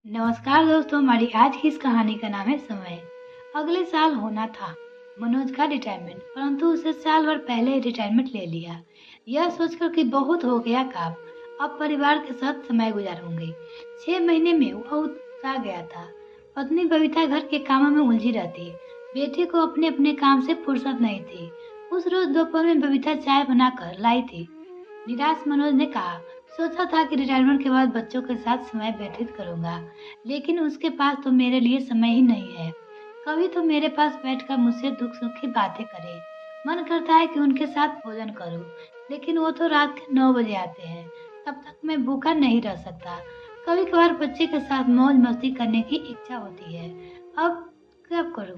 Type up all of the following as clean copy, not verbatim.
नमस्कार दोस्तों, हमारी आज की इस कहानी का नाम है समय। अगले साल होना था मनोज का रिटायरमेंट, परंतु उसे साल भर पहले रिटायरमेंट ले लिया। यह सोचकर कि बहुत हो गया काम, अब परिवार के साथ समय गुजारूंगी। 6 महीने में वह उकता गया था। पत्नी बबीता घर के कामों में उलझी रहती, बेटे को अपने अपने काम से फुर्सत नहीं थी। उस रोज दोपहर में बबीता चाय बनाकर लाई थी। निराश मनोज ने कहा, सोचा था कि रिटायरमेंट के बाद बच्चों के साथ समय व्यतीत करूंगा, लेकिन उसके पास तो मेरे लिए समय ही नहीं है। कभी तो मेरे पास बैठकर मुझसे दुख सुख की बातें करे। मन करता है कि उनके साथ भोजन करूं, लेकिन वो तो रात के 9 बजे आते हैं, तब तक मैं भूखा नहीं रह सकता। कभी कभार बच्चे के साथ मौज मस्ती करने की इच्छा होती है। अब क्या करूं?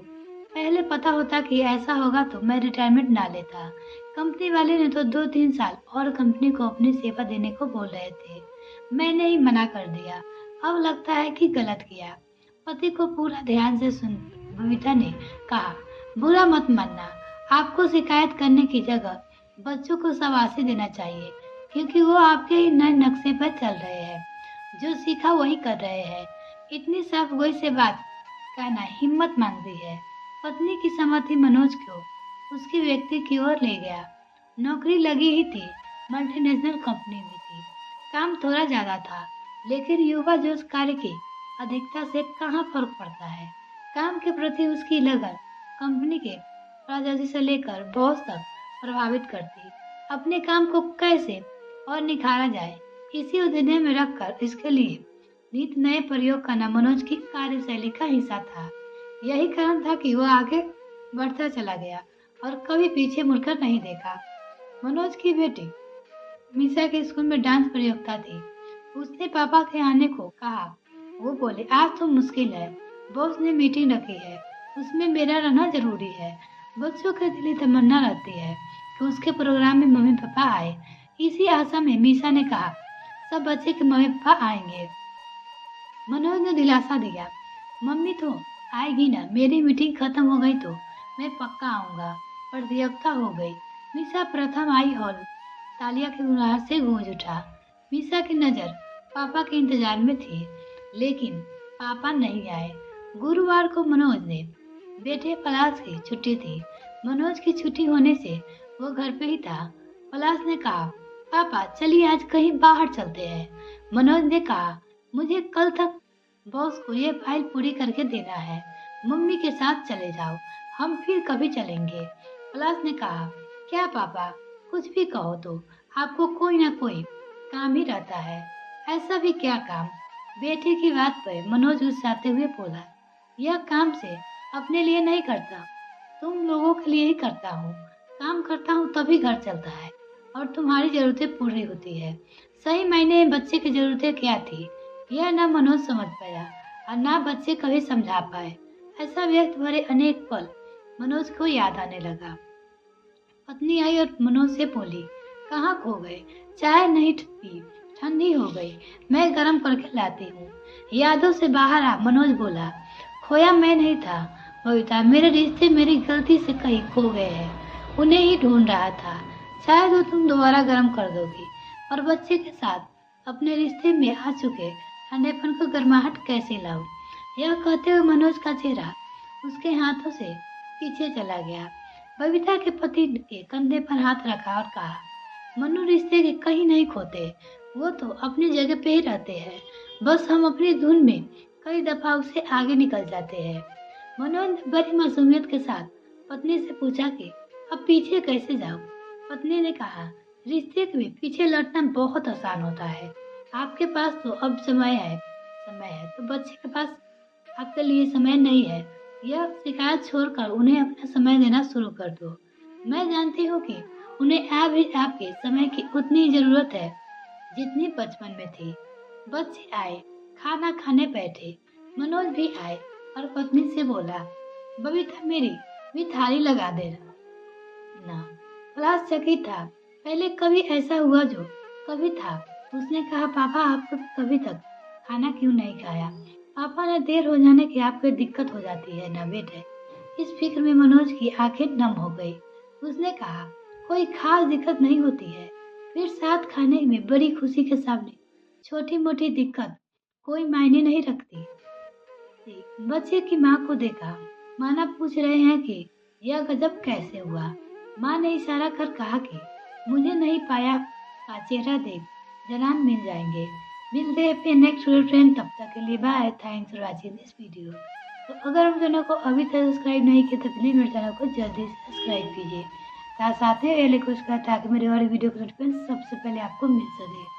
पहले पता होता कि ऐसा होगा तो मैं रिटायरमेंट ना लेता। कंपनी वाले ने तो 2-3 साल और कंपनी को अपनी सेवा देने को बोल रहे थे। मैंने ही मना कर दिया। अब लगता है कि गलत किया। पति को पूरा ध्यान से सुन बबीता ने कहा, बुरा मत मानना। आपको शिकायत करने की जगह बच्चों को शाबाशी देना चाहिए, क्योंकि वो आपके ही नए नक्शे पर चल रहे हैं। जो सीखा वही कर रहे हैं। इतनी साफ गोई से बात कहना हिम्मत मांगती है। पत्नी की सहमति मनोज को उसकी व्यक्ति की ओर ले गया। नौकरी लगी ही थी, मल्टीनेशनल कंपनी में थी। काम थोड़ा ज्यादा था, लेकिन युवा जोश कार्य की अधिकता से कहाँ फर्क पड़ता है। काम के प्रति उसकी लगन कंपनी के राजसी से लेकर बॉस तक प्रभावित करती। अपने काम को कैसे और निखारा जाए, इसी उद्देश्य में रखकर इसके लिए नित नए प्रयोग करना मनोज की कार्यशैली का हिस्सा था। यही कारण था कि वह आगे बढ़ता चला गया और कभी पीछे मुड़कर नहीं देखा। मनोज की बेटी मीसा के स्कूल में डांस प्रतियोगिता थी। उसने पापा के आने को कहा। वो बोले, आज तो मुश्किल है, बॉस ने मीटिंग रखी है, उसमें मेरा रहना जरूरी है। बच्चों के दिली तमन्ना रहती है कि उसके प्रोग्राम में मम्मी पापा आए। इसी आशा में मीसा ने कहा, सब बच्चे के मम्मी पापा आएंगे। मनोज ने दिलासा दिया, मम्मी तो आएगी ना, मेरी मीटिंग खत्म हो गई तो मैं पक्का आऊंगा। प्रतियोगिता हो गई। मीसा प्रथम आई। हॉल तालियां की गुनगुनाहट से गूंज उठा। मीसा की नजर पापा के इंतजार में थी, लेकिन पापा नहीं आए। गुरुवार को मनोज ने बेटे पलाश की छुट्टी थी। मनोज की छुट्टी होने से वो घर पे ही था। पलाश ने कहा, पापा चलिए आज कहीं बाहर चलते हैं। मनोज ने कहा, मुझे कल तक बॉस को ये फाइल पूरी करके देना है। मम्मी के साथ चले जाओ, हम फिर कभी चलेंगे। पलाश ने कहा, क्या पापा, कुछ भी कहो तो आपको कोई ना कोई काम ही रहता है। ऐसा भी क्या काम? बेटे की बात पर मनोज गुस्साते हुए बोला, यह काम से अपने लिए नहीं करता, तुम लोगों के लिए ही करता हूँ। काम करता हूँ तभी घर चलता है और तुम्हारी जरूरतें पूरी होती है। सही मायने में बच्चे की जरूरतें क्या थी, यह न मनोज समझ पाया और न बच्चे कभी समझा पाए। ऐसा व्यक्त भरे अनेक पल मनोज को याद आने लगा। पत्नी आई और मनोज से बोली, कहाँ खो गए? चाय नहीं पी, ठंडी हो गई, मैं गरम करके लाती हूँ। यादों से बाहर आ मनोज बोला, खोया मैं नहीं था बबीता, मेरे रिश्ते मेरी गलती से कहीं खो गए हैं, उन्हें ही ढूंढ रहा था। शायद वो तुम दोबारा गर्म कर दोगी। और बच्चे के साथ अपने रिश्ते में आ चुके ठंडेपन को गर्माहट कैसे लाऊं? यह कहते हुए मनोज का चेहरा उसके हाथों से पीछे चला गया। बबीता के पति के कंधे पर हाथ रखा और कहा, मनु रिश्ते के कहीं नहीं खोते, वो तो अपनी जगह पे ही रहते हैं, बस हम अपनी धुन में कई दफा उससे आगे निकल जाते हैं। मनोज ने बड़ी मासूमियत के साथ पत्नी से पूछा कि अब पीछे कैसे जाऊं? पत्नी ने कहा, रिश्ते में पीछे लौटना बहुत आसान होता है। आपके पास तो अब समय है तो बच्चे के पास आपके लिए समय नहीं है। यह शिकायत छोड़कर उन्हें अपना समय देना शुरू कर दो। मैं जानती हूँ कि उन्हें आपके समय की उतनी ही जरूरत है जितनी बचपन में थी। बच्चे आए, खाना खाने बैठे। मनोज भी आए और पत्नी से बोला, बबीता मेरी भी थाली लगा देना ना। पलाश चकित था। पहले कभी ऐसा हुआ जो कभी था। उसने कहा, पापा आपको कभी तक खाना क्यों नहीं खाया? पापा ने देर हो जाने की आपको दिक्कत हो जाती है ना बेटे? इस फिक्र में मनोज की आंखें नम हो गई। उसने कहा, कोई खास दिक्कत नहीं होती है, फिर साथ खाने में बड़ी खुशी के सामने छोटी मोटी दिक्कत कोई मायने नहीं रखती। बच्चे की माँ को देखा। माना पूछ रहे हैं कि यह गजब कैसे हुआ। माँ ने इशारा कर कहा कि मुझे नहीं पाया का चेहरा देख, जनान मिल जाएंगे। मिलते हैं फिर नेक्स्ट वीडियो फ्रेंड, तब तक के लिए bye. Thanks for watching this video. तो अगर हम चैनल को अभी तक सब्सक्राइब नहीं किया तो प्लीज मेरे चैनल को जल्दी से सब्सक्राइब कीजिए। साथ में बेल आइकन को ताकि मेरे और वीडियो के नोटिफिकेशन सबसे पहले आपको मिल सके।